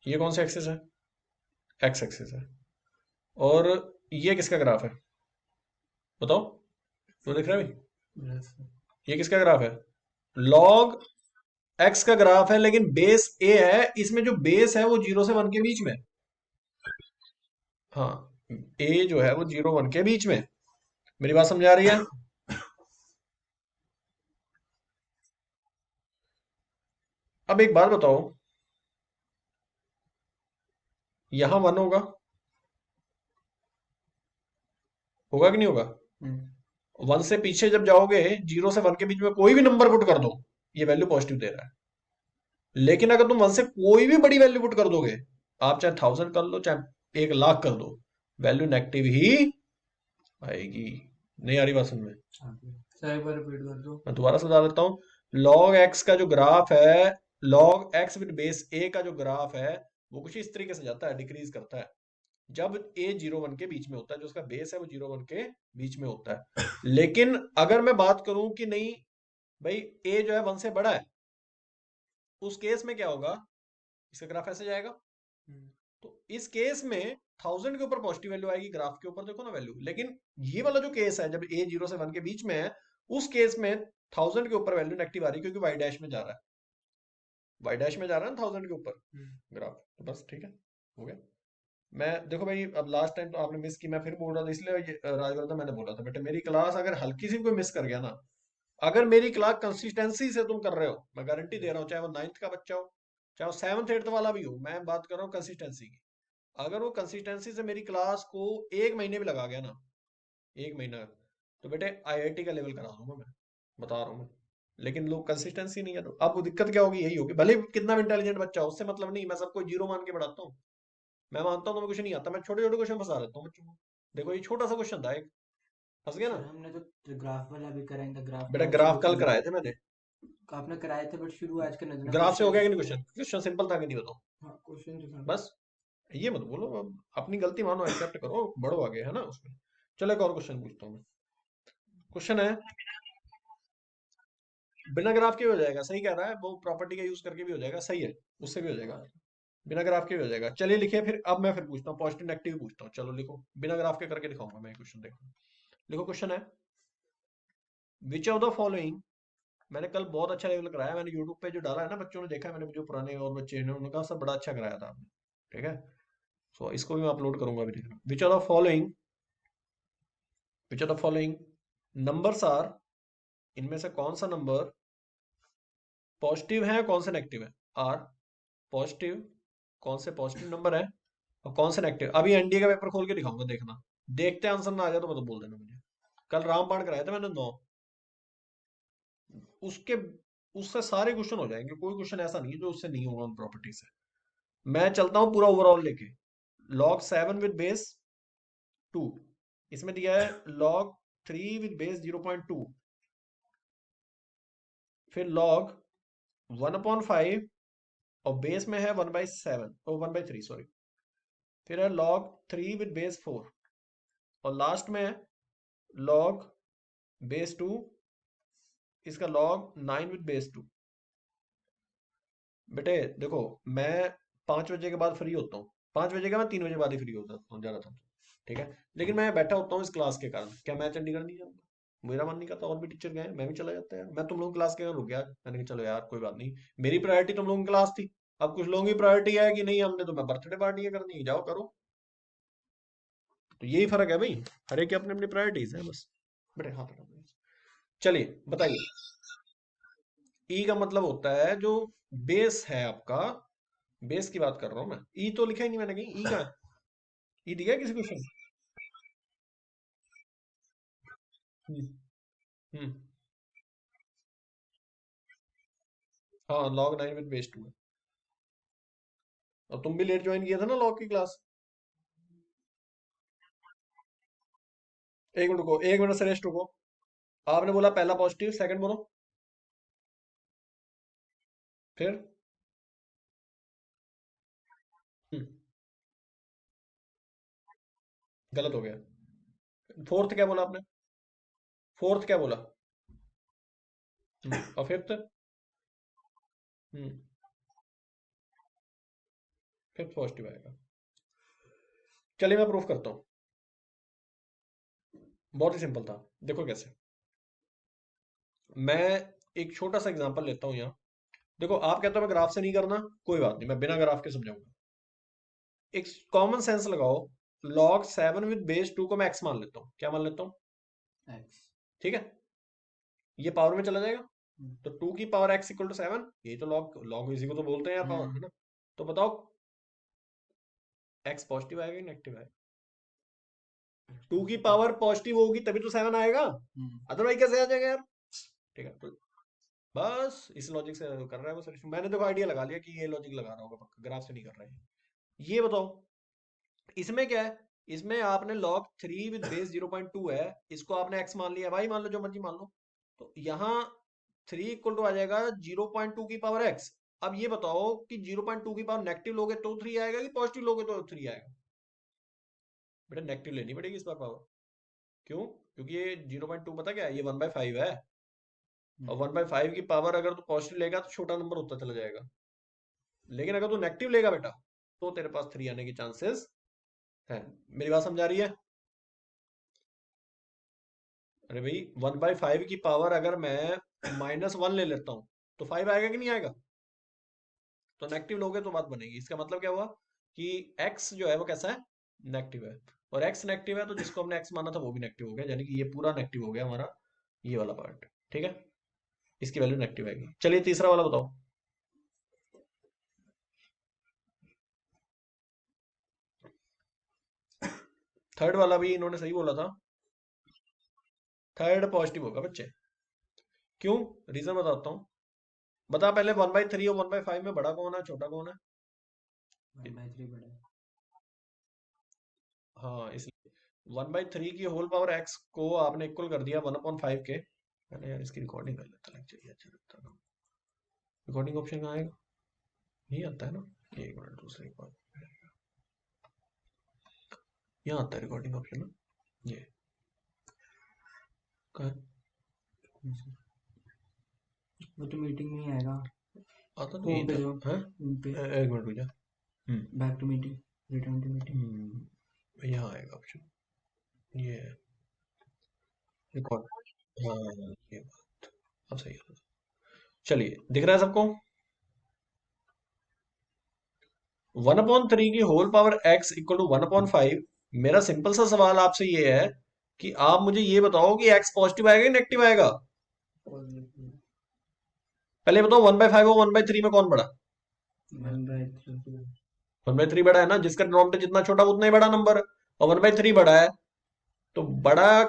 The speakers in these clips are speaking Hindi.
ये कौन सा एक्सिस है? एक्स एक्सिस है। और ये किसका ग्राफ है? बताओ। तो दिख रहा है भाई? ये किसका ग्राफ है? लॉग एक्स का ग्राफ है, लेकिन बेस ए है, इसमें जो बेस है वो 0 से 1 के बीच में है। हाँ, ए जो है वो 0 1 के बीच में है। मेरी बात समझ आ रही है? अब एक बात बताओ, यहां 1 होगा, होगा कि नहीं होगा? 1 से पीछे जब जाओगे, 0 से 1 के बीच में कोई भी नंबर पुट कर दो, ये वैल्यू पॉजिटिव दे रहा है। लेकिन अगर तुम 1 से कोई भी बड़ी वैल्यू पुट कर दोगे, आप चाहे 1000 कर लो, चाहे 1 लाख कर दो, वैल्यू नेगेटिव ही आएगी। नहीं आ रही बात समझ में? सर एक बार रिपीट कर दो। मैं दोबारा समझा देता हूँ। लॉग एक्स का जो ग्राफ है, लॉग एक्स विद बेस ए का जो ग्राफ है, वो कुछ इस तरीके से जाता है, डिक्रीज करता है जब ए 0 1 के बीच में होता है। जो उसका बेस है वो 0 1 के बीच में होता है। लेकिन अगर मैं बात करूं कि नहीं भाई, ए जो है 1 से बड़ा है, उस केस में क्या होगा? इसका ग्राफ ऐसे जाएगा। तो इस केस में 1000 के ऊपर पॉजिटिव वैल्यू आएगी, ग्राफ के ऊपर देखो ना वैल्यू। लेकिन ये वाला जो केस है, जब ए 0 से 1 के बीच में है, उस केस में 1000 के ऊपर वैल्यू नेगेटिव आ रही है, क्योंकि वाई डैश में जा रहा है। वाई डैश में जा रहा है ना 1000 के ऊपर ग्राफ। तो बस ठीक है, हो गया। मैं देखो भाई, अब लास्ट टाइम तो आपने मिस की, मैं फिर बोल रहा था, इसलिए राजवर्धन मैंने बोला था बेटे, मेरी क्लास अगर हल्की सी भी कोई मिस कर गया ना, अगर मेरी क्लास कंसिस्टेंसी से तुम कर रहे हो, मैं गारंटी दे रहा हूँ, चाहे वो 9th का बच्चा हो, चाहे वो 7th 8th वाला भी हो, मैं बात कर रहा हूँ कंसिस्टेंसी की। अगर वो कंसिस्टेंसी से मेरी क्लास को 1 महीने भी लगा गया ना, 1 महीना, तो बेटे आईआईटी का लेवल करा दूंगा मैं, बता रहा हूँ मैं। लेकिन लोग कंसिस्टेंसी नहीं है, तो अब वो दिक्कत क्या होगी? यही होगी, भले ही कितना भी इंटेलिजेंट बच्चा हो, उससे मतलब नहीं, मैं सबको 0 मान के पढ़ाता हूँ। मैं मानता हूँ तुम्हें कुछ नहीं आता, मैं छोटे छोटे क्वेश्चन फंसा देता हूँ बच्चों को। देखो ये छोटा सा क्वेश्चन था एक, फंस गया ना। सर हमने तो ग्राफ वाला भी कराया था, ग्राफ बेटा वाला ग्राफ शुरू कल शुरू कराए थे मैंने। आपने कराए थे, बट शुरू आज करने देना ग्राफ से हो क्वेश्चन गया कि नहीं? इसके। क्वेश्चन क्वेश्चन सिंपल था कि नहीं, बताओ। हाँ, क्वेश्चन तो था। बस, ये मत बोलो, अब अपनी गलती मानो, एक्सेप्ट करो, बड़ो आगे है ना उसमें। चलो एक और क्वेश्चन पूछता हूँ मैं। क्वेश्चन है, बिना ग्राफ के भी हो जाएगा, सही कह रहा है वो, प्रॉपर्टी का यूज करके भी हो जाएगा, सही है, उससे भी हो जाएगा। बिना ग्राफ के भी हो जाएगा। चलिए लिखिए फिर, अब मैं फिर पूछता हूँ, पॉजिटिव नेगेटिव पूछता हूँ। चलो लिखो, बिना ग्राफ के करके दिखाऊंगा मैं क्वेश्चन, देखो। लिखो, क्वेश्चन है, विच ऑफ द फॉलोइंग, मैंने कल बहुत अच्छा लेवल कराया, मैंने यूट्यूब पे जो डाला है ना, बच्चों ने देखा है, मैंने जो पुराने और बच्चे हैं उन्होंने कहा सब बड़ा अच्छा कराया था आपने। ठीक है, सो इसको भी मैं अपलोड करूंगा अभी, देखना। Which of the following, which of the following numbers are, इनमें से कौन सा नंबर पॉजिटिव है, कौन सा नेगेटिव है? आर पॉजिटिव, कौन से पॉजिटिव नंबर है और कौन से नेगेटिव? अभी एनडीए का पेपर खोल के दिखाऊंगा, देखना। देखते आंसर ना आ जाए तो मतलब बोल देना मुझे। कल रामबाण कराया था मैंने 9, उसके उससे सारे क्वेश्चन हो जाएंगे, कोई क्वेश्चन ऐसा नहीं है जो उससे नहीं होगा उन प्रॉपर्टी से। मैं चलता हूँ पूरा ओवरऑल लेके। लॉग 7 विद बेस 2, इसमें दिया है लॉग 3 विद बेस 0.2, फिर लॉग 1/5, और बेस में है 1/7 और 1/3 सॉरी, फिर है लॉग 3 विद बेस 4, और लास्ट में है लॉग बेस 2, इसका लॉग 9 विद बेस 2। बेटे देखो, मैं 5 बजे के बाद फ्री होता हूँ, 5 बजे का मैं 3 बजे बाद ही फ्री होता हूँ, जा रहा था। ठीक है, लेकिन मैं बैठा होता हूँ इस क्लास के कारण, क्या मैं चंडीगढ़ नहीं जाऊंगा? मेरा मन नहीं करता, और भी टीचर गए, मैं भी चला जाता यार। मैं तुम लोगों की क्लास के कारण रुक गया, मैंने कहा चलो यार कोई बात नहीं, मेरी प्रायोरिटी तुम लोगों की क्लास थी। अब कुछ लोगों की प्रायोरिटी है कि नहीं, हमने तो मैं बर्थडे पार्टी है करनी है, जाओ करो। तो यही फर्क है भाई, हर एक की अपनी अपनी प्रायोरिटीज है बस। बेटे हाँ बेटा, चलिए बताइए। ई का मतलब होता है जो बेस है आपका, बेस की बात कर रहा हूं मैं। ई तो लिखा ही नहीं मैंने कहीं, ई का है? ई दिया है किसी क्वेश्चन? हम्म। हम्म। हाँ, लॉग 9 विद बेस 2 है। और तुम भी लेट ज्वाइन किया था ना लॉग की क्लास। एक मिनट रुको, 1 मिनट से रेस्ट रुको। आपने बोला पहला पॉजिटिव, सेकंड बोलो। फिर हम्म, गलत हो गया। फोर्थ क्या बोला आपने? फोर्थ क्या बोला? और फिफ्थ? हम्म। फिफ्थ पॉजिटिव आएगा। चलिए मैं प्रूफ करता हूँ, बहुत ही सिंपल था। देखो कैसे, मैं एक छोटा सा एग्जांपल लेता हूँ यहाँ। देखो आप कहते हो मैं ग्राफ से नहीं करना, कोई बात नहीं, मैं बिना ग्राफ के समझाऊंगा। एक कॉमन सेंस लगाओ, log 7 विद बेस 2 को मैं x मान लेता हूँ। क्या मान लेता हूँ? x। ठीक है, ये पावर में चला जाएगा, हम्म। तो 2 की पावर x इक्वल टू 7, ये तो log इसी को तो बोलते हैं यार पावर, है ना? तो बताओ x पॉजिटिव आएगा कि नेगेटिव आएगा? 2 की पावर पॉजिटिव होगी तभी तो 7 आएगा, अदरवाइज कैसे आ जाएगा यार? ठीक है, तो बस इस लॉजिक से कर रहा है वो सॉल्यूशन। मैंने देखो आइडिया लगा लिया कि ये लॉजिक लगा रहा होगा पक्का, ग्राफ से नहीं कर रहा है। ये बताओ इसमें क्या है, इसमें आपने log 3 विद बेस 0.2 है, इसको आपने x मान लिया, भाई मान लो जो मर्जी मान लो, तो यहाँ 3 इक्वल टू आ जाएगा 0.2 की पावर x। अब ये बताओ कि 0.2 की पावर नेगेटिव लोगे तो 3 आएगा कि पॉजिटिव लोगे तो 3 आएगा? बेटा नेगेटिव लेनी पड़ेगी इस बार पावर। क्यों? क्योंकि ये 0.2 पता क्या है, ये 1/5 है, और 1/5 की पावर अगर तू पॉजिटिव लेगा तो छोटा नंबर होता चला जाएगा, लेकिन अगर तू नेगेटिव लेगा बेटा तो तेरे पास 3 आने की चांसेस है। मेरी बात समझा रही है? अरे भाई 1/5 की पावर अगर मैं -1 ले लेता हूं तो 5 आएगा कि नहीं आएगा? तो नेगेटिव लोगे तो बात बनेगी। इसका मतलब क्या हुआ कि x जो है वो कैसा है, नेगेटिव है, और x नेगेटिव है तो जिसको हमने x माना था वो भी नेगेटिव हो गया, यानी कि ये पूरा नेगेटिव हो गया हमारा, ये वाला पार्ट। ठीक है, इसकी वैल्यू नेगेटिव आएगी। चलिए तीसरा वाला बताओ। थर्ड वाला भी इन्होंने सही बोला था, थर्ड पॉजिटिव होगा बच्चे। क्यों? रीजन बताता हूँ। बता पहले 1/3 और 1/5 में बड़ा कौन है छोटा कौन है? 1/3 बड़ा है। हाँ, इसलिए 1/3 की होल पावर x को आपने इक्वल कर दिया 1/5 के। पहले यार इसकी रिकॉर्डिंग कर लेता, लेक्चर ये अच्छा लगता है ना। रिकॉर्डिंग ऑप्शन कहाँ आएगा? नहीं आता है ना, एक मिनट, दूसरे एक बार यहाँ आता है रिकॉर्डिंग ऑप्शन ना, ये कहाँ है? वो तो मीटिंग में ही आएगा, आता तो होम पे यही जो था, हैं? होम पे एक मिनट रुक जा। Back to meeting, return to meeting. यहाँ आएगा ऑप्शन, ये है रिकॉर्ड। हाँ, ये बात अब सही है। चलिए दिख रहा है सबको? 1/3 की whole power x equal to 1/5। मेरा सिंपल सा सवाल आपसे ये है कि आप मुझे ये बताओ कि x पॉजिटिव आएगा कि नेगेटिव आएगा? पहले बताओ 1/5 और 1/3 में कौन बड़ा? 1/3 बड़ा है ना, जिसका डिनोमिनेटर जितना छोटा उतना ही बड़ा नंबर, और 1/3 बड़ा है, तो बड़ा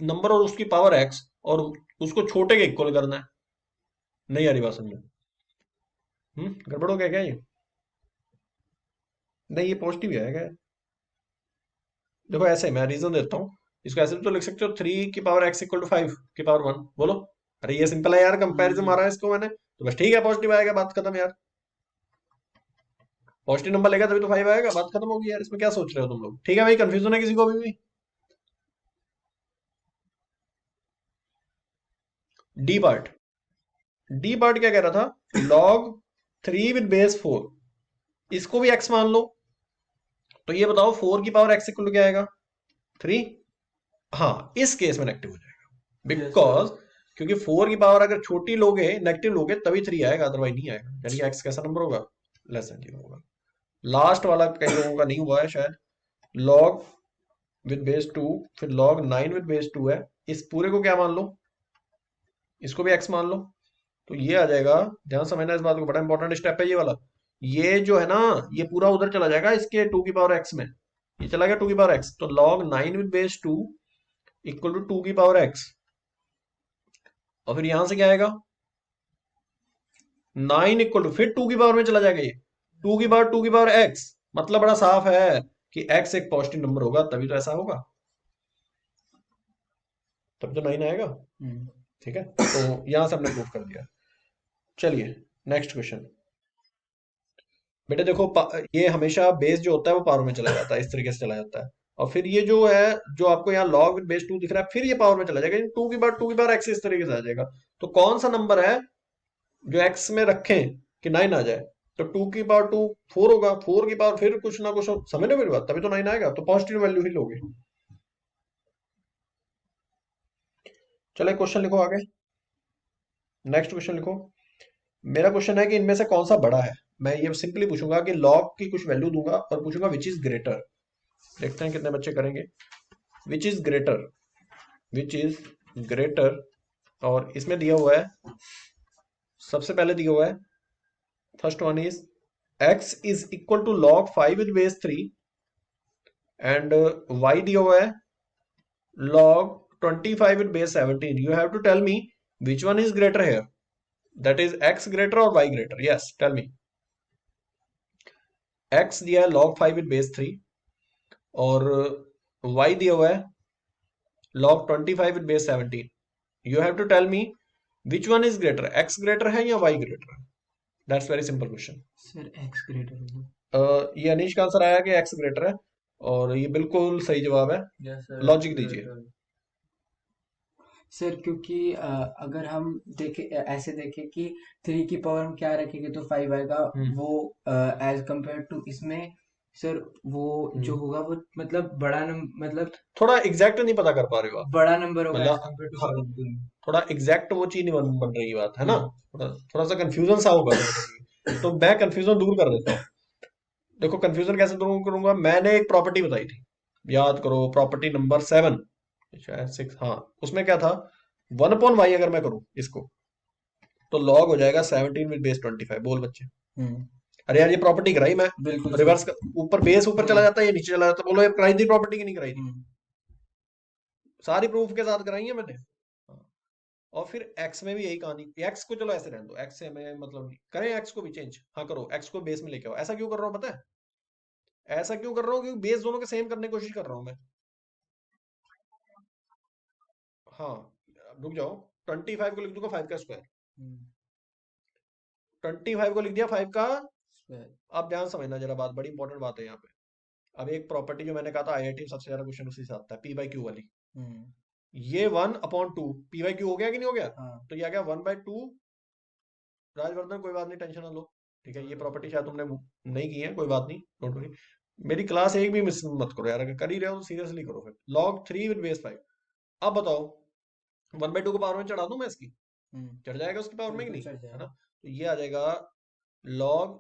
नंबर और उसकी पावर x, और उसको छोटे के इक्वल करना है। नहीं आ रही बात समझ? गड़बड़ हो गया क्या ये? नहीं, ये पॉजिटिव है क्या? देखो ऐसे मैं रीजन देता हूँ, इसको ऐसे भी तो लिख सकते हो, 3 की पावर x इक्वल टू 5 की पावर 1। बोलो, अरे ये सिंपल है यार, कंपैरिजन मारा है इसको मैंने, तो बस ठीक है पॉजिटिव आएगा, बात खत्म यार। पॉजिटिव नंबर लेगा तभी तो 5 आएगा, बात खत्म होगी यार, इसमें क्या सोच रहे हो तुम लोग? ठीक है भाई, कंफ्यूजन है किसी को अभी भी? डी पार्ट, डी पार्ट क्या कह रहा था, log 3 विद बेस 4, इसको भी x मान लो, तो ये बताओ 4 की पावर x इक्वल टू क्या आएगा? 3। हाँ, इस केस में नेगेटिव हो जाएगा, बिकॉज क्योंकि 4 की पावर अगर छोटी लोगे, नेगेटिव लोगे, तभी 3 आएगा, अदरवाइज नहीं आएगा। यानी कि x कैसा नंबर होगा? लेस देन 0 होगा। लास्ट वाला कई लोगों का नहीं हुआ है शायद, log विद बेस 2, फिर log 9 विद बेस 2 है, इस पूरे को क्या मान लो? इसको भी x मान लो, तो ये आ जाएगा। ध्यान समझना इस बात को, बड़ा इंपॉर्टेंट स्टेप है ये वाला। ये जो है ना, ये पूरा उधर चला जाएगा इसके 2 की पावर x में, ये चला गया 2 की पावर x, तो log 9 with base 2 equal to 2 की पावर x, और फिर यहां से क्या आएगा? 9 इक्वल टू फिर 2 की पावर में चला जाएगा, ये 2 की पावर 2 की पावर x, मतलब बड़ा साफ है कि x एक पॉजिटिव नंबर होगा, तभी तो ऐसा होगा, तब तो 9 आएगा। ठीक है, तो यहां से हमने प्रूफ कर दिया। चलिए नेक्स्ट क्वेश्चन। बेटे देखो ये हमेशा बेस जो होता है वो पावर में चला जाता है, इस तरीके से चला जाता है, और फिर ये जो है, जो आपको यहाँ log विद बेस 2 दिख रहा है, फिर ये पावर में चला जाएगा, 2 की बार x इस तरीके से आ जाएगा। तो कौन सा नंबर है जो x में रखें कि 9 आ जाए? तो 2 की पावर 2 4 होगा, 4 की पावर फिर कुछ ना कुछ समझ लो मेरी बात, तभी तो 9 आएगा, तो पॉजिटिव वैल्यू ही लोगे। चलो क्वेश्चन लिखो आगे, नेक्स्ट क्वेश्चन लिखो। मेरा क्वेश्चन है कि इनमें से कौन सा बड़ा है। मैं ये सिंपली पूछूंगा कि लॉग की कुछ वैल्यू दूंगा और पूछूंगा विच इज ग्रेटर। देखते हैं कितने बच्चे करेंगे। Which is greater, which is greater, और इसमें दिया हुआ है, सबसे पहले दिया हुआ है, first one is x is equal to log 5 with base 3 and y दिया हुआ है log 25 with base 17। You have to tell me which one is greater here, that is x greater और y greater. Yes tell me. x दिया है log 5 विद बेस 3 और y दिया हुआ है log 25 with base 17। You have to tell me which one is greater, x greater है या y ग्रेटर है। That's very simple question. Sir X greater होगा। ये अनीश का आंसर आया कि x ग्रेटर है, और ये बिल्कुल सही जवाब है। यस सर, लॉजिक दीजिए। सर क्योंकि अगर हम देखें, ऐसे देखें कि 3 की पावर हम क्या रखेंगे तो 5 आएगा, वो एज कंपेयर टू इसमें सर वो जो होगा वो मतलब बड़ा नंबर, मतलब थोड़ा एग्जैक्ट नहीं पता कर पा रहे हो आप, बड़ा नंबर होगा एज मतलब कंपेयर टू हाँ, 17। थोड़ा एग्जैक्ट वो चीज नहीं बन रही बात है ना, थोड़ा थोड़ा सा कंफ्यूजन सा होगा तो मैं कंफ्यूजन दूर कर देता हूँ। देखो कंफ्यूजन कैसे दूर करूंगा, मैंने एक प्रॉपर्टी बताई थी, याद करो, प्रॉपर्टी नंबर 7, शायद 6, हाँ। उसमें क्या था, 1/y अगर मैं करूँ इसको, तो लॉग हो जाएगा 17 विद बेस 25। बोल बच्चे। अरे यार ये प्रॉपर्टी कराई मैं, बिल्कुल रिवर्स ऊपर बेस ऊपर चला जाता है, ये नीचे चला जाता है, बोलो ये कराई थी प्रॉपर्टी की नहीं कराई थी। सारी प्रूफ के साथ कराई है मैंने। हाँ। और फिर एक्स में भी यही कहानी, एक्स को चलो ऐसे रहने दो, एक्स से हमें मतलब नहीं, करें एक्स को भी चेंज, हाँ करो, एक्स को बेस में लेके आओ। ऐसा क्यों कर रहा हूँ पता है, ऐसा क्यों कर रहा हूँ, क्योंकि बेस दोनों के सेम करने की कोशिश कर रहा हूँ मैं। हाँ, रुक जाओ, 25 को लिख दूंगा 5 का स्क्वायर, 25 को लिख दिया 5 का। अब ध्यान समझना जरा, बात बड़ी इंपॉर्टेंट बात है यहाँ पे। अब एक प्रॉपर्टी जो मैंने कहा था आईआईटी में सबसे ज्यादा क्वेश्चन उसी से आता है, पी बाई क्यू वाली। ये 1/2 पी बाई क्यू हो गया कि नहीं हो गया, तो ये आ गया 1/2। राजवर्धन कोई बात नहीं, टेंशन ना लो, ठीक है, ये प्रॉपर्टी शायद तुमने नहीं की है, कोई बात नहीं, डोंट वरी। मेरी क्लास एक भी मिस मत करो यार, अगर कर ही रहे हो तो सीरियसली करो। फिर log 3 विद बेस 5। अब बताओ 1/2 को पावर में चढ़ा दूं मैं इसकी, चढ़ जाएगा उसकी पावर में कि नहीं, है ना। तो ये आ जाएगा log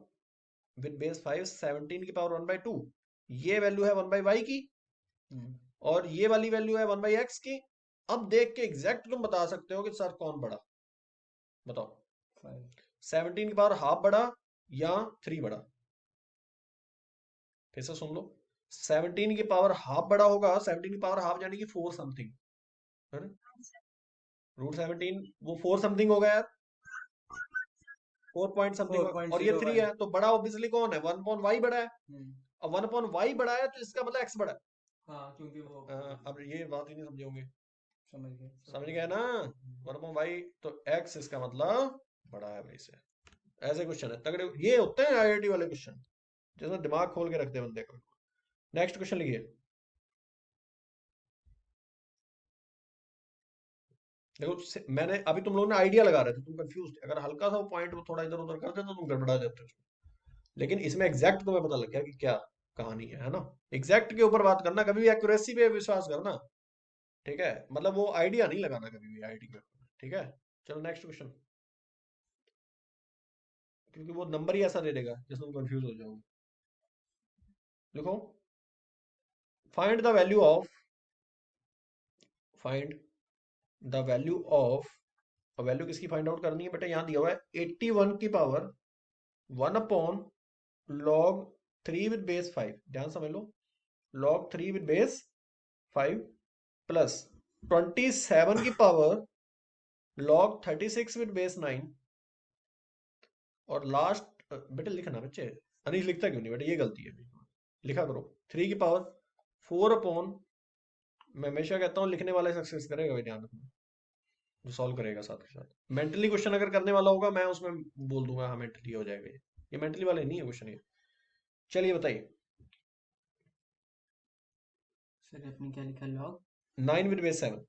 विद बेस 5 17 की पावर 1/2। ये वैल्यू है 1/y की, और ये वाली वैल्यू है 1/x की। अब देख के एग्जैक्ट तुम बता सकते हो कि सर कौन बड़ा, बताओ। 17 की पावर हाफ बड़ा या 3 बड़ा, फिर से सुन लो। 17 की पावर हाफ बड़ा होगा, 17 की पावर हाफ यानी कि 4 समथिंग, है ना। √17 वो 4 समथिंग होगा यार, 4 पॉइंट समथिंग, और ये 3 है, तो बड़ा ऑब्वियसली कौन है, 1/y बड़ा है। अब 1/y बड़ा है तो इसका मतलब x बड़ा है। हाँ, क्योंकि वो अब ये बात ही नहीं समझे होंगे, समझ गए ना। 1/y तो x इसका मतलब बड़ा है भाई से। ऐसे क्वेश्चन है तगड़े, ये होते हैं आईआईटी वाले क्वेश्चन, जिसमें दिमाग खोल के रखते हैं बंदे को। नेक्स्ट क्वेश्चन लिखिए। देखो मैंने अभी, तुम लोगों ने आइडिया लगा रहे थे, तुम कंफ्यूज थे, अगर हल्का सा वो पॉइंट वो थोड़ा इधर उधर कर देते तो तुम गड़बड़ा जाते उसमें। लेकिन इसमें एग्जैक्ट तुम्हें पता लग गया कि क्या कहानी है ना। एग्जैक्ट के ऊपर बात करना, कभी भी एक्यूरेसी पे विश्वास करना, ठीक है, मतलब वो आइडिया नहीं लगाना कभी भी आईआईटी के ऊपर, ठीक है। चलो नेक्स्ट क्वेश्चन, क्योंकि वो नंबर ही ऐसा दे देगा जिसमें तुम कंफ्यूज हो जाओगे। लिखो, find the value of, find the value of, value किसकी फाइंड आउट करनी है बेटा, यहां दिया हुआ है 81 की पावर 1 log 3 विद बेस 5। ध्यान समझ लो, log 3 विद बेस 5 प्लस 27 की पावर log 36 विद बेस 9। और लास्ट बेटा लिखना बच्चे, अनिश लिखता क्यों नहीं बेटा, ये गलती है, लिखा करो 3 की पावर 4 मैं हमेशा कहता हूँ लिखने वाला सक्सेस करेगा, भाई ध्यान रखना, जो सॉल्व करेगा साथ के साथ। मेंटली क्वेश्चन अगर करने वाला होगा मैं उसमें बोल दूंगा हाँ मेंटली हो जाएगा, ये मेंटली वाले नहीं है क्वेश्चन ये। चलिए बताइए, सर आपने क्या लिखा, लॉग 9 विद बेस 7।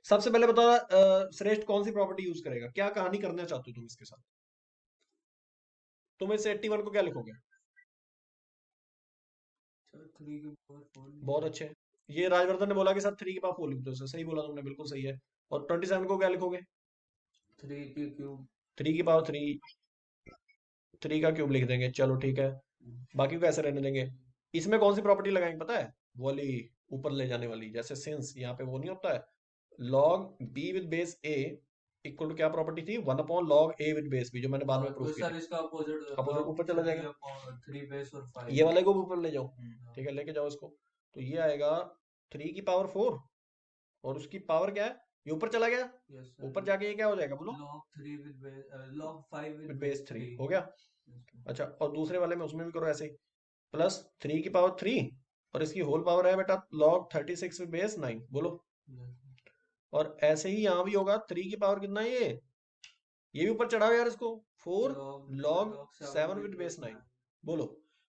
सबसे पहले बता, श्रेष्ठ कौन सी प्रॉपर्टी यूज करेगा, क्या कहानी करना चाहते हो तुम इसके साथ। तुम इस 81 को क्या लिखोगे? सर 3 की पावर 4 बहुत अच्छे। ये राजवर्धन ने बोला कि सर 3 की पावर 4 लिख दो, सही बोला तुमने, बिल्कुल सही है। और 27 को क्या लिखोगे? 3 की क्यूब। 3 की पावर 3, 3 का क्यूब लिख देंगे, चलो ठीक है। बाकी को ऐसे रहने देंगे। इसमें कौन सी प्रॉपर्टी लगाएंगे पता है? वो वाली, ऊपर ले जाने वाली। जैसे सिंस यहाँ पे वो नहीं होता है, log B with base A equal to क्या प्रॉपर्टी थी, 1/log A with base B, जो मैंने बाद में प्रूव तो की सर थी। इसका अपोजिट अपोजिट लॉग ऊपर चला 3 जाएगा, अपॉन 3 बेस और 5। ये वाले को भी ऊपर ले जाओ। हाँ। ठीक है, लेके जाओ इसको। तो ये आएगा 3 की पावर 4, और उसकी पावर क्या है, ये ऊपर चला गया। यस ऊपर सर। जाके ये क्या हो जाएगा बोलो, log 3 with base log 5 with with base base 3 3। हो गया। अच्छा, और दूसरे वाले में उसमें भी करो ऐसे ही, प्लस 3 की पावर 3, और इसकी होल पावर है बेटा log 36 विद बेस 9, बोलो। और ऐसे ही यहाँ भी होगा, 3 की पावर कितना है ये भी ऊपर चढ़ाओ यार इसको, 4 log 7 विद बेस 9, बोलो।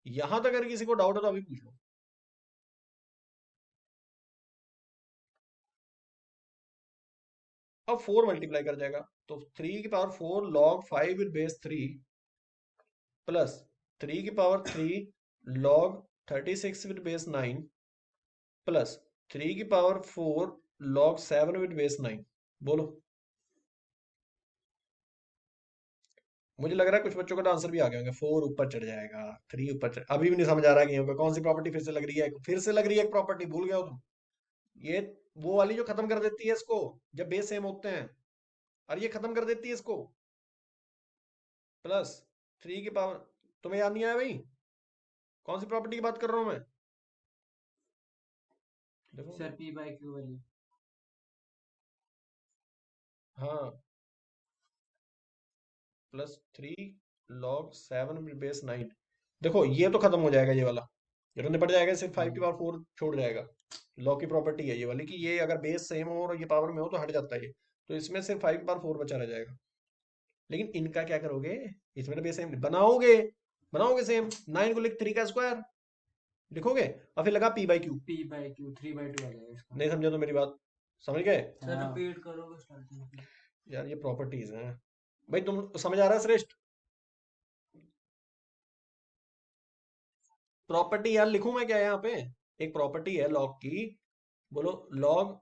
यहां तक अगर किसी को डाउट हो तो अभी पूछ लो। अब 4 मल्टीप्लाई कर जाएगा, तो 3 की पावर 4 log 5 विद बेस 3, प्लस 3 की power 3 log 36 with base 9, plus 3 की पावर 4 log 7 विद बेस 9, बोलो। मुझे लग रहा है कुछ बच्चों का तो आंसर भी आ गया होंगे, 4 ऊपर चढ़ जाएगा, 3 ऊपर चढ़, अभी भी नहीं समझ आ रहा है कि यहाँ पे कौन सी प्रॉपर्टी फिर से लग रही है, फिर से लग रही है एक प्रॉपर्टी, भूल गया हो तुम। ये वो वाली जो खत्म कर देती है इसको, जब बेस सेम होते हैं, और ये खत्म कर देती है इसको, प्लस 3 की पावर, तुम्हें याद नहीं आया भाई कौन सी प्रॉपर्टी की बात कर रहा हूं मैं? देखो, सर पी बाई क्यू वाली। हाँ, प्लस 3 log 7 बेस 9, देखो ये तो खत्म हो जाएगा, ये वाला ये तो निपट जाएगा, सिर्फ 5 की पावर 4 छोड़ जाएगा। लॉ की प्रॉपर्टी है ये वाली कि ये अगर बेस सेम हो और ये पावर में हो तो हट जाता है ये, तो इसमें सिर्फ 5 की पावर 4 बचा रह जाएगा। लेकिन इनका क्या करोगे, इसमें तो बेस सेम बनाओगे, बनाओगे सेम, 9 को लिख 3 का स्क्वायर लिखोगे, और फिर लगा P by Q. P by Q 3/2 आ जाएगा इसका। नहीं समझे तो मेरी बात, समझ गए? सर रिपीट करोगे स्टार्टिंग से? यार ये प्रॉपर्टीज हैं भाई, तुम समझ आ रहा है श्रेष्ठ? प्रॉपर्टी यार लिखूं मैं क्या यहाँ पे, एक प्रॉपर्टी है लॉग की, बोलो। लॉग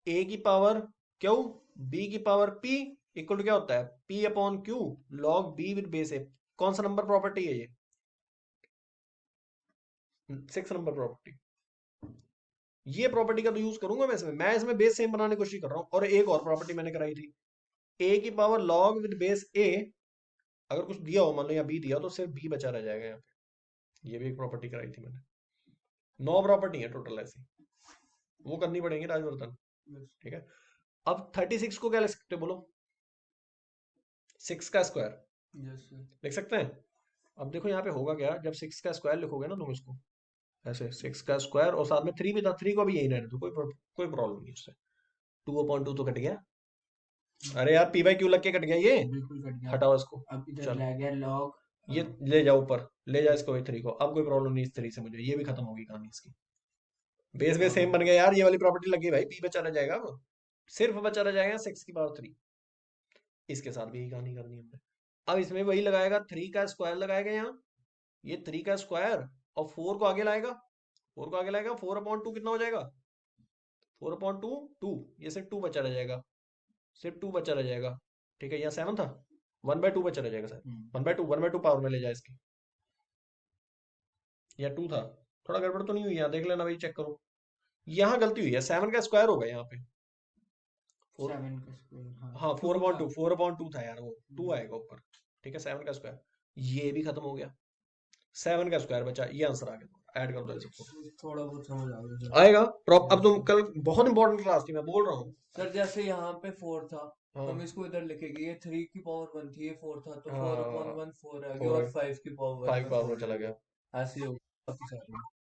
ए की पावर क्यू, बी की पावर पी इक्वल टू क्या होता है, P upon Q log B with base A. कौन सा नंबर प्रॉपर्टी है ये? 6 नंबर प्रॉपर्टी। ये प्रॉपर्टी का तो यूज करूंगा मैं इसमें बेस सेम बनाने की कोशिश कर रहा हूँ। और एक और प्रॉपर्टी मैंने कराई थी, ए की पावर लॉग विद बेस ए, अगर कुछ दिया हो मान लो या बी दिया तो सिर्फ बी बचा रह जाएगा यहाँ पे। ये भी एक प्रॉपर्टी कराई थी मैंने। 9 प्रॉपर्टी है टोटल ऐसी, वो करनी पड़ेंगी राजवर्धन। ठीक है, अब 36 को क्या लिख सकते हो बोलो, 6 का स्क्वायर यस सर। लिख सकते हैं। अब देखो यहाँ पे होगा क्या, जब 6 का स्क्वायर लिखोगे ना तुम इसको ऐसे, 6 का स्क्वायर और साथ में 3 भी था, 3 को भी यही रहने दो, कोई प्रॉब्लम नहीं उससे। 2/2 तो कट गया, अरे यार पी बाई क्यू लग के कट गया ये, बिल्कुल कट गया। हटाओ इसको। अब इधर चल रह गया लॉग। ये ले जाओ ऊपर, ले जा इसको 3 को, अब कोई प्रॉब्लम नहीं इस 3 से मुझे, ये भी खत्म होगी कहानी इसकी। बेस सेम बन गया यार, ये वाली प्रॉपर्टी लगी भाई, बी बचा रह जाएगा, अब सिर्फ बचा रह जाएगा 6 की पावर 3। इसके साथ भी यही कहानी करनी है हमने। अब इसमें वही लगाएगा, 3 का स्क्वायर लगाएगा यहाँ, ये 3 का स्क्वायर, और 4 को आगे लाएगा, 4 को आगे लाएगा, 4/2 कितना हो जाएगा, 4/2 2, ये सिर्फ 2 बचा रह जाएगा, सिर्फ 2 बचा रह जाएगा। ठीक है, यहाँ 7 था, 1/2 बचा रह जाएगा सर, 1/2 पावर में ले जाए इसकी, या 2 था, थोड़ा गड़बड़ तो नहीं हुई यहाँ, देख लेना भाई, चेक करो। यहाँ गलती हुई है, 7 का स्क्वायर होगा यहाँ पे, 4, 7 का स्क्वायर। हाँ टू था। 4/2 था यार, वो 2 आएगा ऊपर। ठीक है, 7 का स्क्वायर, ये भी खत्म हो गया, 7 का स्क्वायर बचा, ये आंसर आ गया, ऐड कर दो इसको, थोड़ा बहुत समझ आ गया सर। आएगा प्रॉप। अब तुम कल बहुत इंपॉर्टेंट क्लास थी, मैं बोल रहा हूँ। सर जैसे यहाँ पे 4 था, हाँ हम इसको इधर लिखेंगे, ये 3 की पावर 1 थी, ये 4 था, तो हाँ 4/1 4 आ गया, 4 और 5 की पावर 5 में पावर में 4 आ चला गया। गया। ऐसे ही होगा बाकी सारे।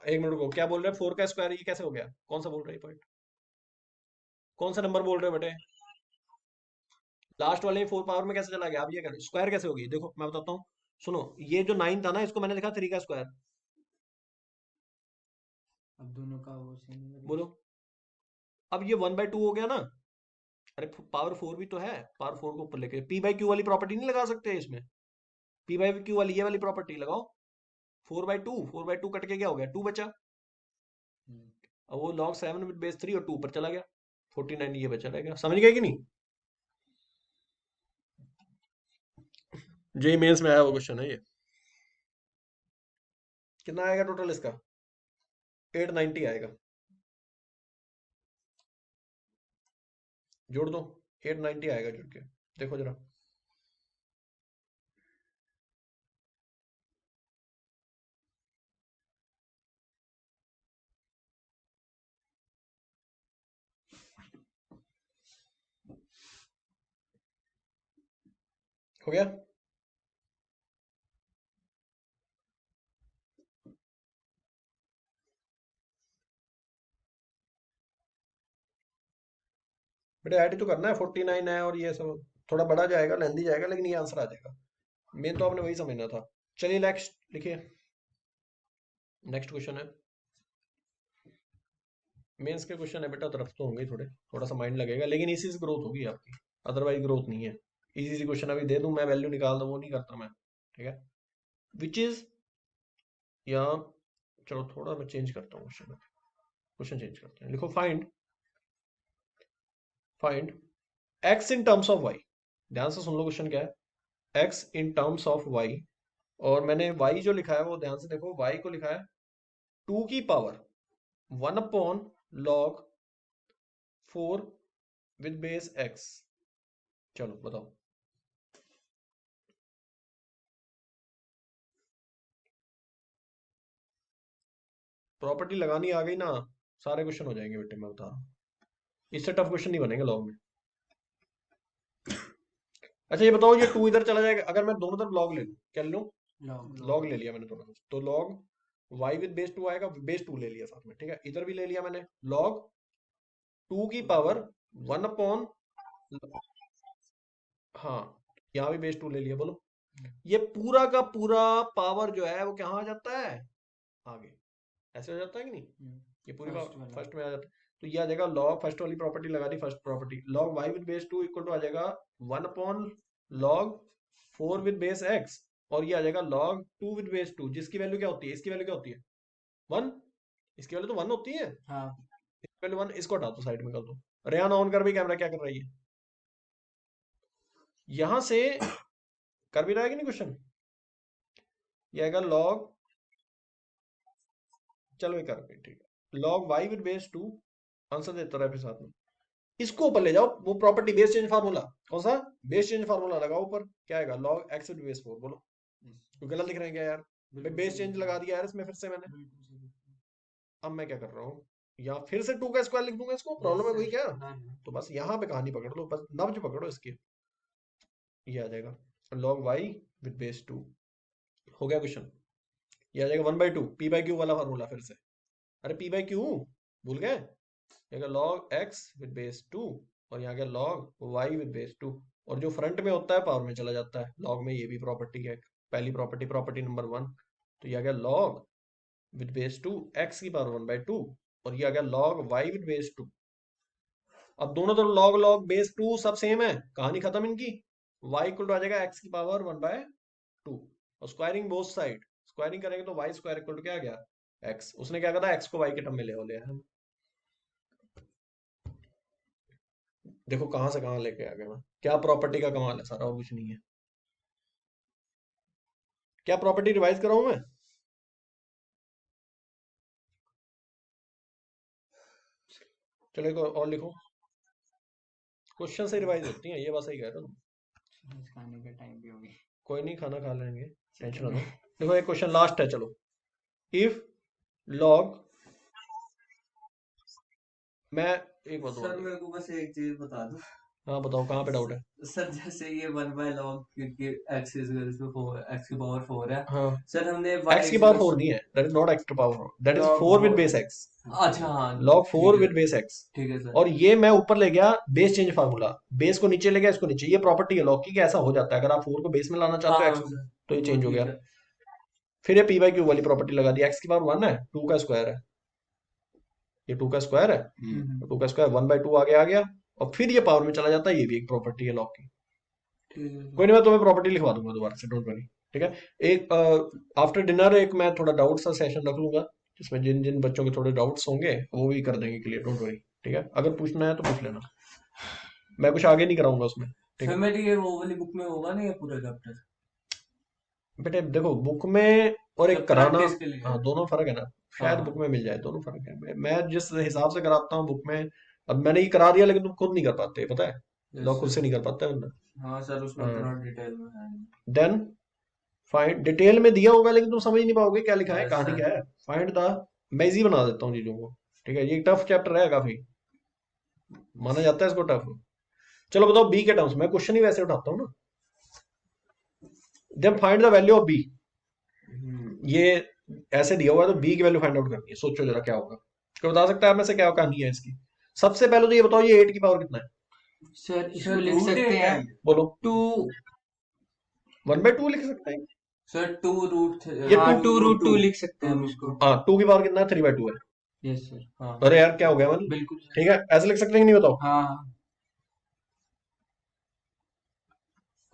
एक मिनट को, क्या बोल रहे हैं, 4 का स्क्वायर ये कैसे हो गया, कौन सा बोल रहे हैं पॉइंट, कौन सा नंबर बोल रहे हो बेटे? लास्ट वाले 4 पावर में कैसे चला गया, आप ये कर स्क्वायर कैसे होगी, देखो मैं बताता हूँ। सुनो, ये जो 9 था ना, इसको मैंने लिखा 3 का स्क्वायर, अब दोनों का वो सेम बोलो। अब ये 1/2 हो गया ना, अरे पावर 4 भी तो है, पावर 4 को ऊपर लेके पी बाई क्यू वाली प्रॉपर्टी नहीं लगा सकते इसमें? पी बाई क्यू वाली, ये वाली प्रॉपर्टी लगाओ। 4/2 कट के क्या हो गया, 2 बचा। अब वो log 7 विद बेस 3 और 2 ऊपर चला गया, 49 ये बचा रहेगा। समझ गए कि नहीं? जेई मेंस में आया वो क्वेश्चन है ये। कितना आएगा टोटल इसका? 890 आएगा। जोड़ दो, 890 आएगा जुड़ के, देखो जरा। हो गया? बेटा ऐड तो करना है, 49 है और ये सब थोड़ा बड़ा जाएगा, लेंदी जाएगा, लेकिन ये आंसर आ जाएगा। मेन तो आपने वही समझना था। चलिए नेक्स्ट लिखिए। नेक्स्ट क्वेश्चन है, मेंस के क्वेश्चन है बेटा, तरफ तो होंगे थोड़े, थोड़ा सा माइंड लगेगा, लेकिन इसी से ग्रोथ होगी आपकी, अदरवाइज ग्रोथ नहीं है। इजी सी क्वेश्चन अभी दे दूं मैं, वैल्यू निकाल दूं, वो नहीं करता मैं, ठीक है। विच इज, या चलो थोड़ा मैं चेंज करता हूँ क्वेश्चन, क्वेश्चन चेंज करते हैं। लिखो find x in terms of y। ध्यान से सुन लो क्वेश्चन क्या है, x in terms of y। और मैंने y जो लिखा है वो ध्यान से देखो, y को लिखा है 2 की power 1/log 4 with base x। चलो बताओ। प्रॉपर्टी लगानी आ गई ना, सारे क्वेश्चन हो जाएंगे बेटे, मैं बता रहा हूँ। इससे टफ क्वेश्चन नहीं बनेंगे लॉग में। अच्छा ये बताओ, ये 2 इधर चला जाएगा, अगर मैं दोनों तरफ लॉग ले लूँ, क्या ले लूँ? लॉग ले लिया मैंने दोनों तरफ, तो लॉग y विद बेस 2 आएगा, बेस 2 ले लिया साथ में, ठीक है। इधर भी ले लिया मैंने लॉग 2 की पावर 1 अपॉन, हाँ यहाँ भी बेस 2 ले लिया। बोलो ये पूरा का पूरा पावर जो है वो कहाँ आ जाता है, आगे ऐसे हो जाता है कि नहीं? ये पूरी पावर फर्स्ट में आ जाता है। तो ये आ जाएगा लॉग, फर्स्ट वाली प्रॉपर्टी लगा दी, first property, log y with base 2 equal to आ जाएगा 1 upon log 4 with base x। और ये आ जाएगा लॉग 2 विद बेस 2, जिसकी वैल्यू क्या होती है, इसकी वैल्यू क्या होती है 1, इसकी वैल्यू तो 1 होती है। हाँ। इसकी वैल्यू 1, इसको हटा दो साइड में कर दो। रेहान ऑन कर भी कैमरा, क्या कर रही है? यहां से कर भी रहा है कि नहीं क्वेश्चन? ये आएगा लॉग, चलो ये कर भी ठीक है, log y with base 2, answer देता रहा फिर साथ में। इसको ऊपर ले जाओ, वो प्रॉपर्टी बेस चेंज फार्मूला, कौन सा बेस चेंज फार्मूला लगाओ ऊपर, क्या आएगा लॉग x विद बेस 4। बोलो तो गलत लिख रहे हैं क्या यार? बेस चेंज लगा दिया यार इसमें फिर से मैंने। अब मैं क्या कर रहा हूँ, या फिर से 2 का स्क्वायर लिख दूंगा इसको, प्रॉब्लम है कोई क्या? तो बस यहाँ पे कहानी पकड़ लो, बस नब्ज पकड़ो इसकी। ये आ जाएगा लॉग y विद बेस 2। हो गया क्वेश्चन। ये आ जाएगा 1/2 पी बाई क्यू वाला फार्मूला फिर से। अरे पी बाई क्यू भूल गए? ये लॉग x विद बेस 2, और यहाँ गया लॉग y विद बेस 2। और जो फ्रंट में होता है पावर में चला जाता है, लॉग में ये भी प्रॉपर्टी है, पहली प्रॉपर्टी, प्रॉपर्टी नंबर 1। तो ये आ गया लॉग विद बेस 2 x की पावर 1/2, और ये आ गया लॉग y विद बेस 2। अब दोनों तरफ लॉग लॉग बेस 2 सब सेम है, कहानी खत्म इनकी। y इक्वल टू आ जाएगा x की पावर 1/2, और स्क्वायरिंग बोथ साइड, स्क्वायरिंग करेंगे तो y स्क्वायर इक्वल टू क्या आ गया x। उसने क्या कहा था, x को y के टर्म में ले लिया है। देखो कहां से कहां लेके आ गया मैं, क्या प्रॉपर्टी का कमाल है सारा, और कुछ नहीं है। क्या प्रॉपर्टी रिवाइज कराऊं मैं? चलो एक और लिखो, क्वेश्चन से रिवाइज होती है, ये बात सही कह रहे हो तुम। खाने का टाइम भी हो गया। कोई नहीं, खाना खा लेंगे, टेंशन ना लो। देखो एक क्वेश्चन लास्ट है, चलो। इफ लॉग, मैं एक बात सर और, मेरे को बस एक चीज बता दो। हाँ बताओ कहाँ पे डाउट है? सर जैसे ये 1/log क्योंकि x is equals to 4, x की पावर 4 है। हाँ सर हमने y x की is पावर equals 4 to नहीं है, that is not x to power 4, that is log 4 with 4। Base x। अच्छा हाँ log ठीक 4 है, विद बेस x। ठीक है सर। और ये मैं ऊपर ले गया बेस चेंज फार्मूला, बेस को नीचे ले गया, इसको नीचे, ये प्रॉपर्टी है लॉग की कि ऐसा हो जाता है, अगर आप 4 को बेस में लाना हाँ चाहते हो हाँ x सर, तो ये वो चेंज हो ठीक गया। है। फिर ये पी बाई क्यू वाली प्रॉपर्टी लगा दी, x की पावर 1 है, 2 का स्क्वायर है, ये 2 का स्क्वायर है, तो 2 का स्क्वायर 1/2 आगे आ गया, और फिर ये पावर में चला जाता है, ये भी एक प्रॉपर्टी है लॉग की। ठीक है कोई नहीं, मैं तुम्हें प्रॉपर्टी लिखवा दूंगा दोबारा से, डोंट वरी। ठीक है, एक आफ्टर डिनर एक मैं थोड़ा डाउट सा सेशन रख लूंगा, जिसमें जिन जिन बच्चों के थोड़े डाउट्स होंगे वो भी कर देंगे क्लियर, डोंट वरी। ठीक है, अगर पूछना है तो पूछ लेना, मैं कुछ आगे नहीं कराऊंगा उसमें। ठीक फिर है मेरी ये वो वाली बुक में होगा नहीं ये पूरा चैप्टर बेटे, देखो बुक में और एक सब कराना, प्रैक्टिस के लिए हाँ है। दोनों फर्क है ना, शायद बुक हाँ में मिल जाए, दोनों फर्क है। मैं जिस हिसाब से कराता हूँ बुक में, अब मैंने ये करा दिया लेकिन तुम खुद नहीं कर पाते, पता है, यस लोग खुद सर। से नहीं कर पाते हैं। हाँ सर उसमें हाँ, इतना डिटेल में है नहीं। देन फाइंड, डिटेल में दिया होगा लेकिन तुम समझ नहीं पाओगे क्या लिखा है, यस कहानी सर। क्या है। फाइंड द, मैं इजी बना देता हूँ चीजों को। ठीक है, ये टफ चैप्टर है काफी, माना जाता है इसको टफ। चलो बताओ बी के टर्म्स में, क्वेश्चन ही वैसे उठाता हूँ ना। Then find the value of B, ये ऐसे दिया हुआ है तो बी की वैल्यू फाइंड आउट करनी है, सोचो जरा क्या होगा। कोई बता सकता है आप में से क्या कहानी है इसकी? सबसे पहले तो ये बताओ, ये 8 की पावर कितना है? सर इसको सर लिख रूट सकते 8 है हैं ये। बोलो। 2। 1/2 लिख सकते हैं। सर 2 रूट ये हाँ, 2, 2 रूट 2 लिख सकते टू हैं हम रूट इसको। टू हाँ 2 की पावर कितना है? 3/2 है। Yes sir. हाँ अरे यार क्या हो गया मन। बिल्कुल सर। ठीक है, ऐसे लिख सकते हैं कि नहीं बताओ। हाँ हाँ।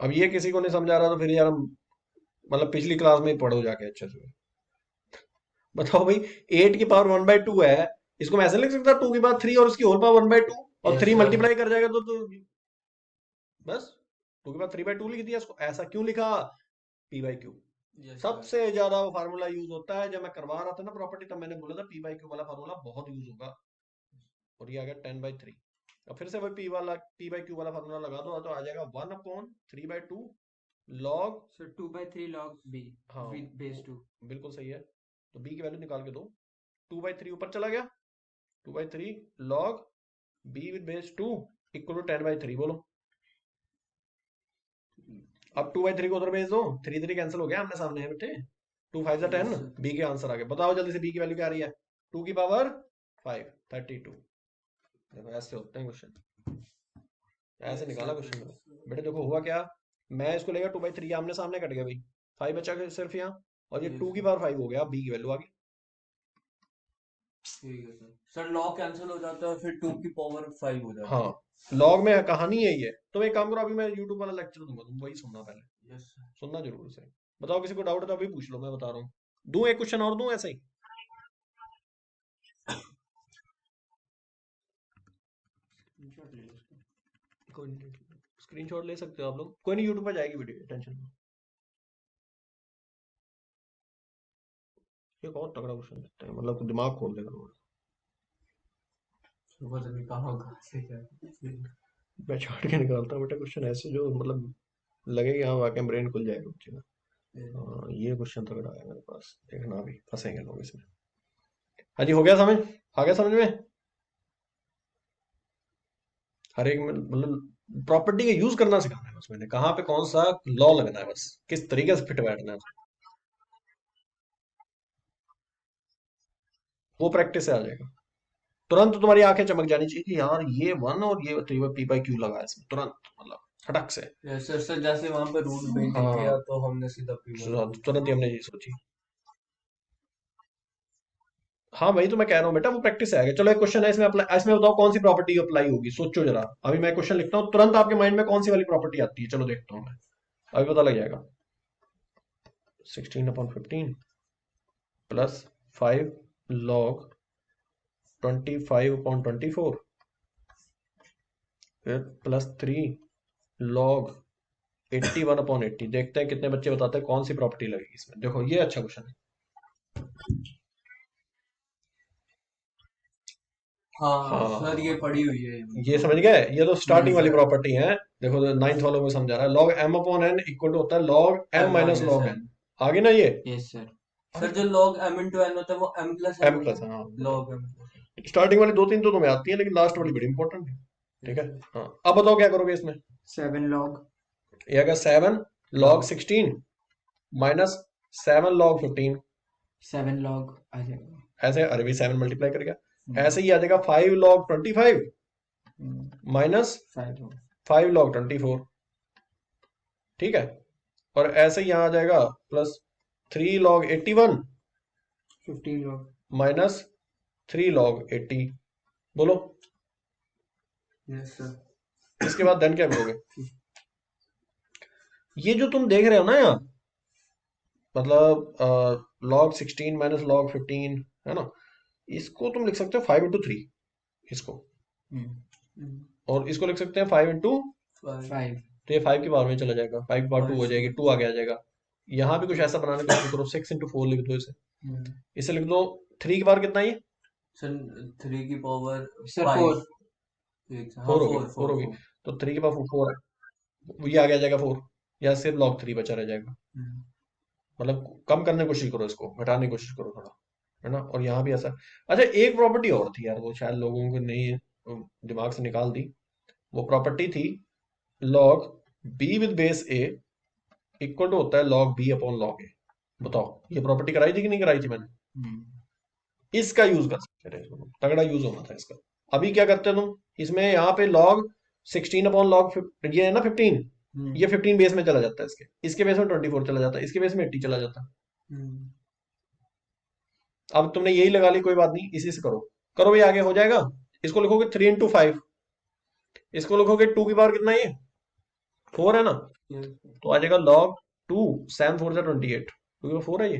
अब ये किसी को नहीं समझा रहा तो फिर यार हम, मतलब पिछली क्लास में ही पढ़ो जाके अच्छे से। बताओ भाई, 8 की पावर 1/2 है, इसको मैं ऐसे लिख सकता 2 की पावर 3 और उसकी होल पावर 1/2, और यस 3 सर। मल्टीप्लाई कर जाएगा तो बस 2 की पावर 3/2 लिख दिया इसको। ऐसा क्यों लिखा? P/Q। Yes sir. सबसे ज्यादा वो फार्मूला यूज होता है, जब मैं करवा रहा था ना प्रॉपर्टी तब मैंने बोला था P/Q वाला फार्मूला बहुत यूज होगा, और ये आ गया 10/3। अब फिर से वही P/Q वाला फार्मूला लगा दो तो आ जाएगा 1/3/2 लॉग। सर 2/3 log b हाँ with base 2। बिल्कुल सही है, तो बी की वैल्यू निकाल के दो। 2/3 ऊपर चला गया, 2/3 log B with base 2 equal to 10/3। बोलो, अब 2/3 को उधर भेज दो, 3 कैंसिल हो गया, आमने सामने है बेटे, 2 5 10, यस सर। बी के आंसर आ गए। बताओ जल्दी से बी की वैल्यू क्या आ रही है? 2 की पावर 5 32। देखो ऐसे होते हैं क्वेश्चन, ऐसे यस निकाला सर। क्वेश्चन में। बेटे देखो हुआ क्या, मैं इसको लेगा 2/3, आमने सामने कट गया भाई, 5 बचा के सिर्फ यहाँ, और ये यस 2 की सर। पावर 5 हो गया, बी की वैल्यू आ गई। ठीक है सर। सर लॉग कैंसिल हो जाता है और फिर 2 की पावर 5 हो जाती हाँ, लॉग में कहानी है ये। तो एक काम करो, अभी मैं यूट्यूब वाला लेक्चर दूंगा, तुम वही सुनना पहले, है। Yes sir. सुनना जरूर से। बताओ किसी को डाउट है तो अभी पूछ लो, मैं बता रहा हूँ। दूं एक क्वेश्चन और दूं ऐसे ही? कोई नहीं, स्क्रीनशॉट ले सकते हो आप लोग, कोई नहीं, यूट्यूब पर जाएगी वीडियो, टेंशन नहीं। एक और तगड़ा क्वेश्चन देते हैं, मतलब दिमाग खोल देगा तुम्हारा। पता नहीं कहाँ से क्या। मैं छाट के निकालता हूँ बेटा क्वेश्चन ऐसे जो मतलब लगे कि हाँ वाकई ब्रेन खुल जाएगा बच्चे का। हाँ, ये क्वेश्चन तगड़ा है मेरे पास, देखना अभी फंसेंगे लोग इसमें। हाँ जी, हो गया समझ, आ गया समझ में? हर एक में मतलब प्रॉपर्टी का यूज करना सिखाना है बस, मैंने कहाँ पे कौन सा लॉ लगना है, बस किस तरीके से फिट बैठना है, वो प्रैक्टिस से आ जाएगा। तुरंत तुम्हारी आंखें चमक जानी चाहिए कि यार ये 1 और ये P/Q लगा है इसमें, तुरंत मतलब फटक से। Yes sir. सर जैसे वहां पे रूट में दिख हाँ, गया तो हमने सीधा P/Q तुरंत ही लगा हमने ये सोची। हाँ वही तो मैं कह रहा हूँ बेटा, वो प्रैक्टिस से आएगा। चलो एक क्वेश्चन है इसमें अप्लाई, इसमें बताओ कौन सी प्रॉपर्टी अप्लाई होगी, सोचो जरा। अभी मैं क्वेश्चन लिखता हूँ, तुरंत आपके माइंड में कौन सी वाली प्रॉपर्टी आती है, चलो देखता हूँ मैं, अभी पता लग जाएगा। 16/15 प्लस 5 लॉग 25/24, फिर प्लस 3 लॉग 81/80। देखते हैं कितने बच्चे बताते हैं कौन सी प्रॉपर्टी लगेगी इसमें। देखो ये अच्छा क्वेश्चन है। हाँ सर ये हाँ, पड़ी हुई है ये ये तो। समझ गए, ये तो स्टार्टिंग वाली सर प्रॉपर्टी है। देखो 9th वालों को समझा रहा है, log m/n इक्वल टू होता है log m M minus minus log n। N। आगे ना ये यस सर। सर जो log m into n होता है वो m plus n m होता प्लस, हाँ है। बताओ। log m plus n। Starting वाली 2 3 तो तुम्हें आती है, लेकिन लास्ट वाली बड़ी इंपॉर्टेंट है। ठीक यस है, सर। हाँ अब बताओ क्या करोगे इसमें। 7 log ये अगर 7 log log 16 minus 7 log 15, 7 log आ जाएगा। ऐसे अरे भी 7 मल्टीप्लाई करेगा, हम्म, ऐसे ही आ जाएगा 5 log 25 माइनस 5 log 5 log 24। ठीक है, और ऐसे ही यहाँ आ जाएगा plus 3 log 81 15 log। Minus 3 log 80। बोलो, यस सर। इसके बाद देन क्या करोगे? ये जो तुम देख रहे हो ना यहाँ, मतलब log 16 माइनस log 15, है ना, इसको तुम लिख सकते हो 5 into 3 इसको, और इसको लिख सकते हैं 5 into 5 तो ये 5 की पावर में चला जाएगा, 5 की पावर 2 हो जाएगी, 2 आगे आ जाएगा। यहाँ भी कुछ ऐसा बनाने की कोशिश करो, 6 into 4 लिख दो इसे, इसे लिख दो 3 की पावर कितना है ये? सर 3 की पावर सर 5। 4 हाँ 4 होगी, 4 4 4 होगी, 4। तो 3 की पावर 4 है, ये आगे आ जाएगा 4, या सिर्फ log 3 बचा रह जाएगा। मतलब कम करने की कोशिश करो, इसको घटाने की कोशिश करो थोड़ा, है ना। और यहाँ भी ऐसा, अच्छा एक प्रॉपर्टी और थी यार, वो शायद लोगों को नहीं दिमाग से निकाल दी, वो प्रॉपर्टी थी log b with base a equal to होता है log b upon log a। बताओ ये प्रॉपर्टी कराई थी कि नहीं कराई थी मैंने? इसका यूज कर सकते थे इसको, तगड़ा यूज होना था इसका। अभी क्या करते हो तुम, इसमें यहाँ पे log 16 अपॉन log ये है ना 15, ये 15 बेस में चला जाता है, इसके बेस में 24 चला जाता है, इसके बेस में 80 चला जाता है। अब तुमने यही लगा ली, कोई बात नहीं, इसी से करो, करो भाई, आगे हो जाएगा। इसको लिखोगे 3 into 5, इसको लिखोगे 2 की पावर कितना है ये? 4 है ना, तो आ जाएगा log 2 7 4 जा 28, 2 की पावर 4 है ये।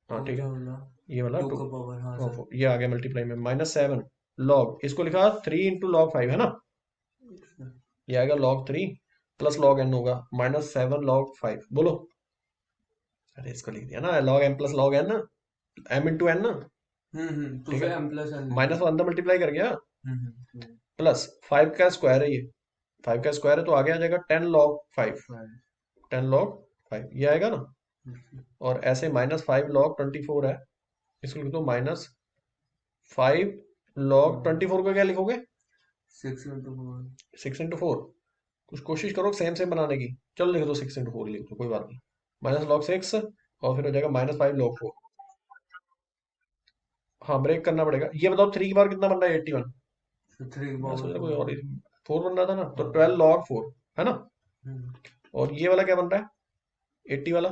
हाँ ठीक है, ये वाला 2 2 का पावर, हाँ सर। ये आ गया मल्टीप्लाई में, -7 log, इसको लिखा 3 into log 5, है ना, ये आएगा log 3 प्लस log n होगा -7 log 5। बोलो, अरे इसको लिख दिया ना, log m plus log n, m into n ना, तो ठीक फिर है, m प्लस n -1 तो मल्टीप्लाई कर गया, हम्म प्लस 5 का स्क्वायर है ये, 5 का स्क्वायर है तो आगे आ जाएगा 10 log 5, 10 log 5 ये आएगा ना। और ऐसे -5 log 24 है, इसको लिख दो -5 log 24 को क्या लिखोगे? 6 into 4। 6 into 4, कुछ कोशिश करो सेम सेम बनाने की, चलो लिख दो 6 into 4 लिख दो, कोई बात नहीं, -log 6 और फिर हो जाएगा -5 log 4। हाँ ब्रेक करना पड़ेगा। ये बताओ 3 की बार कितना बन रहा है? 81। तो 3 की मैं सोच पावर रहा कोई 4 और 4 बन रहा था ना, तो 12 log 4 है ना। और ये वाला क्या बन रहा है 80 वाला?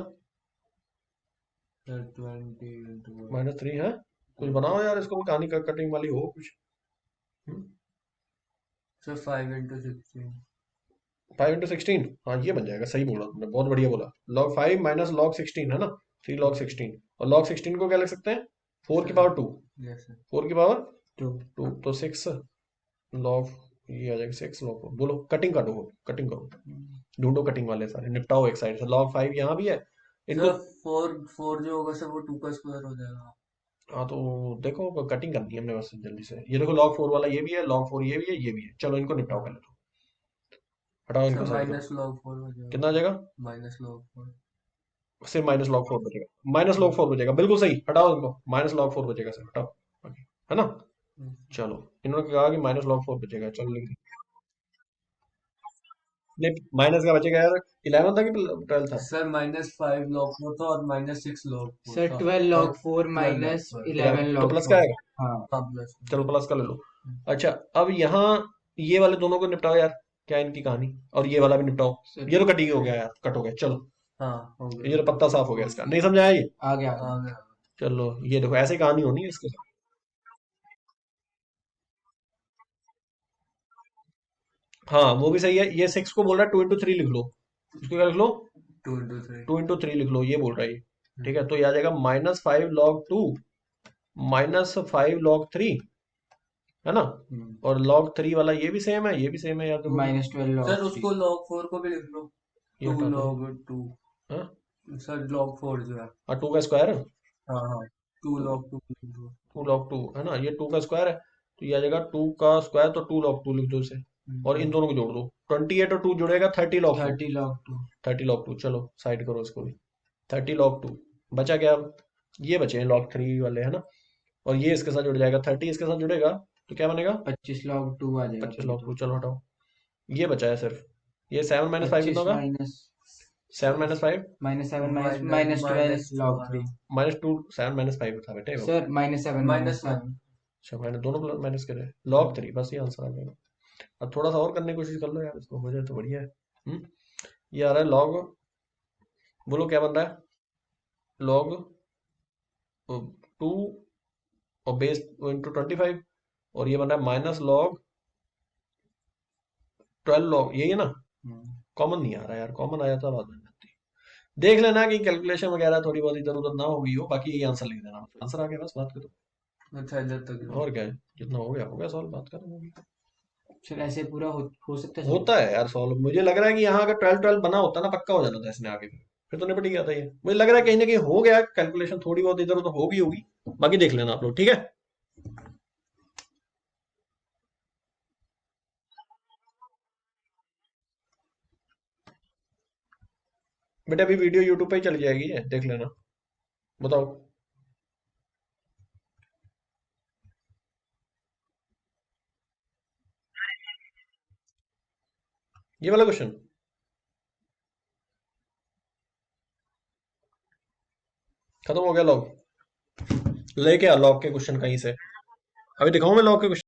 20 into -3 है, कुछ बनाओ यार इसको, कहानी कटिंग वाली हो कुछ। Sir 5 into 16। 5 into 16, हाँ ये बन जाएगा, सही बोला तुमने, बहुत बढ़िया बोला। log 5 माइनस log 16 है ना, 3 log 16, और log 16 को क्या लिख सकते हैं? 4 की पावर 2, यस सर। 4 की पावर 2 2, तो 6 log, ये आ जाएगा 6 log 4। बोलो कटिंग काटो, कटिंग करो, ढूंढो कटिंग वाले सारे, निपटाओ एक साइड से। log 5 यहाँ भी है, इनको सर 4 जो होगा सर वो 2 का स्क्वायर हो जाएगा। हाँ तो देखो कटिंग करनी है हमने बस जल्दी से। ये देखो log 4 वाला ये भी है, log 4 ये भी है, ये भी है, चलो इनको निपटाओ पहले तो, हटाओ सर इनको साइड करो। -log 4 हो जाएगा। कितना आ जाएगा? -log 4। सिर्फ -log 4 बचेगा, -log 4 बचेगा, बिल्कुल सही, हटाओ इनको, -log 4 बचेगा सर, हटाओ, ओके, है ना। चलो इन्होंने कहा कि -log 4 बचेगा, चलो लिख दिया। नहीं माइनस का बचेगा यार, 11 था कि 12 था? सर -5 log 4 था और -6 log 4 सर था। 12 log 4 12 log माइनस 4। 11 तो log प्लस का 4 आएगा, हाँ हाँ प्लस। चलो प्लस का ले लो। अच्छा अब यहाँ ये वाले दोनों को निपटाओ यार, क्या इनकी कहानी, और ये वाला भी निपटाओ। सर ये तो कट ही हो गया यार, कट हो गया, चलो हाँ हो ये तो गया। पत्ता साफ हो गया इसका, नहीं समझ आया ये? आ गया आ गया। चलो ये देखो ऐसे कहानी होनी है इसके साथ। हाँ वो भी सही है, ये 6 को बोल रहा है 2 into 3 लिख लो, इसको क्या लिख लो? 2 into 3। 2 into 3 लिख लो, ये बोल रहा है ये, ठीक है, तो ये आ जाएगा -5 log 2 -5 log 3, है ना। और log 3 वाला ये भी सेम है, ये भी सेम है यार, देखो -12 log सर 3 उसको log 4 को भी लिख लो। ये 2 हटा दो। log 2। हाँ सर log 4 जो है। हाँ 2 का स्क्वायर, हाँ हाँ 2 2 log 2 लिख लो। 2 log 2 है ना, ये 2 का स्क्वायर है, तो ये आ जाएगा 2 का स्क्वायर, तो 2 log 2 लिख दो इसे, और इन दोनों को जोड़ दो, 28 और 2 जुड़ेगा 30 log 2, 30 log 2 30 log 2, चलो साइड करो इसको भी, 30 log 2 बचा क्या अब? ये बचे हैं log 3 वाले, है ना, और ये इसके साथ जुड़ जाएगा, 30 इसके साथ जुड़ेगा तो क्या बनेगा? 25 log 2 आ जाएगा 25 फिर log तो 2, चलो हटाओ, ये बचा है सिर्फ, ये 7 - 5 कितना 25 होगा? माइनस 7 - 5 -7 माइनस -12 log 3 -2, 7 - 5 था बेटे वो। सर -7 -7। अच्छा मैंने दोनों माइनस करे, log 3 बस ये आंसर आ जाएगा। अब थोड़ा सा और करने की कोशिश कर लो यार, इसको हो जाए तो बढ़िया है। ये आ रहा है log, बोलो क्या बन रहा है? log 2 और बेस into 25, और ये बन रहा है -log 12 लॉग यही है ना, कॉमन नहीं आ रहा यार, कॉमन आया था बाद में देख लेना कि कैलकुलेशन वगैरह थोड़ी बहुत इधर उधर ना हो गई हो, बाकी यही आंसर लिख देना, आंसर आ गया बस, बात करो। अच्छा इधर तक है। और क्या है, जितना हो गया सॉल्व, बात करो होगी। सर ऐसे पूरा हो सकता है होता है यार सॉल्व, मुझे लग रहा है कि यहाँ अगर 12 बना होता ना, पक्का हो जाना था इसने आगे, फिर तो निपट ही गया था ये। मुझे लग रहा है कहीं ना कहीं हो गया कैलकुलेशन, थोड़ी बहुत इधर उधर होगी होगी, बाकी देख लेना आप लोग, ठीक है। बेटा अभी वीडियो यूट्यूब पे ही चली जाएगी, है देख लेना, बताओ। ये वाला क्वेश्चन खत्म हो गया लॉग, लेके आ लॉग के क्वेश्चन कहीं से, अभी दिखाऊं मैं लॉग के क्वेश्चन।